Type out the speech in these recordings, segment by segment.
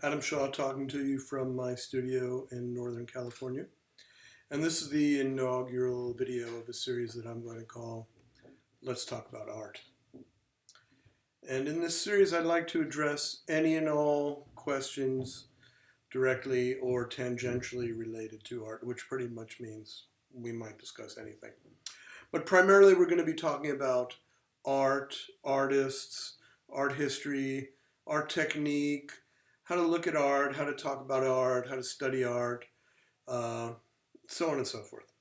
Adam Shaw talking to you from my studio in Northern California. And this is the inaugural video of a series that I'm going to call Let's Talk About Art. And in this series, I'd like to address any and all questions directly or tangentially related to art, which pretty much means we might discuss anything. But primarily, we're going to be talking about art, artists, art history, art technique, how to look at art, how to talk about art, how to study art, so on and so forth.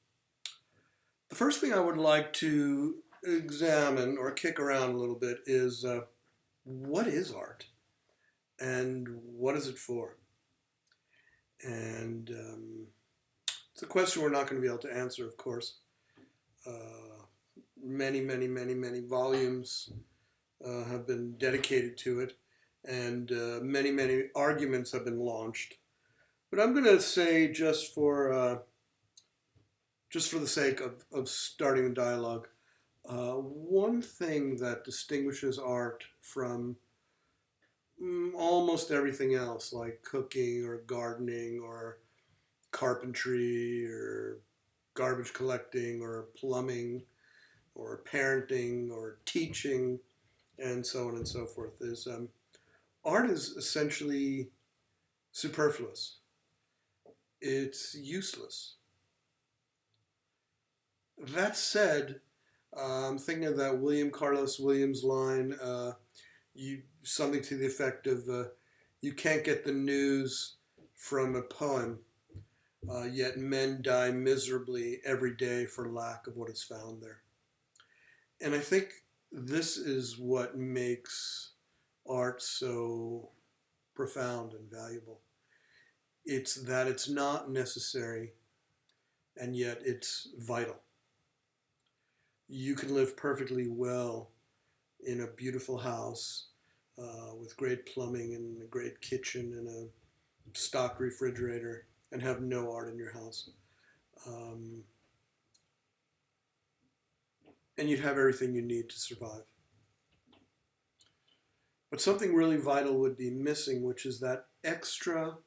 The first thing I would like to examine or kick around a little bit is what is art and what is it for? And it's a question we're not going to be able to answer, of course. Many volumes have been dedicated to it, and many arguments have been launched. But I'm going to say, just for the sake of starting a dialogue, one thing that distinguishes art from almost everything else, like cooking or gardening or carpentry or garbage collecting or plumbing or parenting or teaching and so on and so forth, is art is essentially superfluous. It's useless. That said, I'm thinking of that William Carlos Williams line, something to the effect of, you can't get the news from a poem, yet men die miserably every day for lack of what is found there. And I think this is what makes art so profound and valuable. It's that it's not necessary, and yet it's vital. You can live perfectly well in a beautiful house with great plumbing and a great kitchen and a stock refrigerator and have no art in your house. And you'd have everything you need to survive. But something really vital would be missing, which is that extra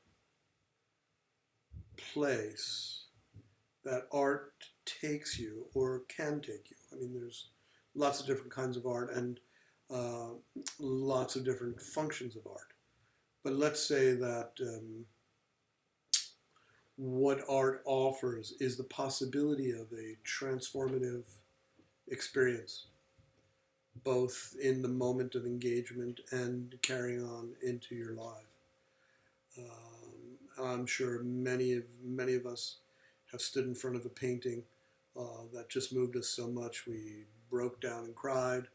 place that art takes you or can take you. I mean, there's lots of different kinds of art and lots of different functions of art. But let's say that what art offers is the possibility of a transformative experience, both in the moment of engagement and carrying on into your life. I'm sure many of us have stood in front of a painting that just moved us so much we broke down and cried,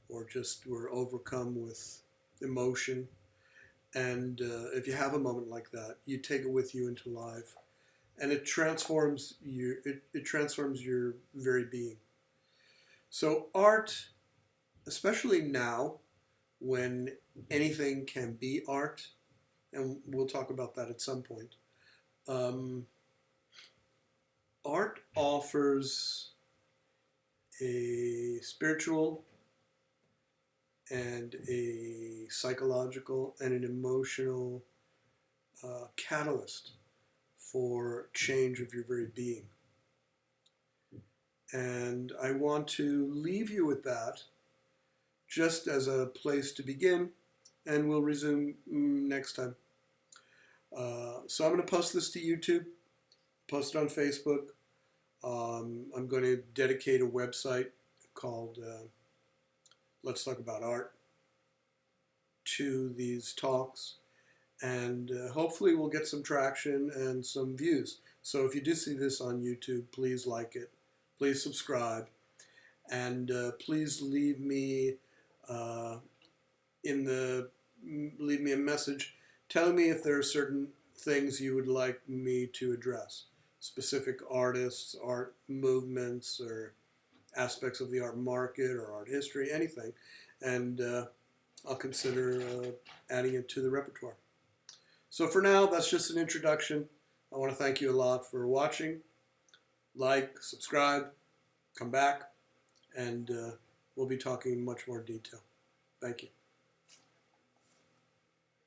or just were overcome with emotion. And if you have a moment like that, you take it with you into life, and it transforms you. It transforms your very being. So art, especially now, when anything can be art, and we'll talk about that at some point. Art offers a spiritual and a psychological and an emotional catalyst for change of your very being. And I want to leave you with that just as a place to begin, and we'll resume next time. So I'm going to post this to YouTube, post it on Facebook. I'm going to dedicate a website called Let's Talk About Art to these talks, and hopefully we'll get some traction and some views. So if you do see this on YouTube, please like it, please subscribe, and please leave me leave me a message telling me if there are certain things you would like me to address, specific artists, art movements, or aspects of the art market or art history, anything, and I'll consider adding it to the repertoire. So for now, that's just an introduction. I want to thank you a lot for watching. Like, subscribe, come back, and we'll be talking in much more detail. Thank you.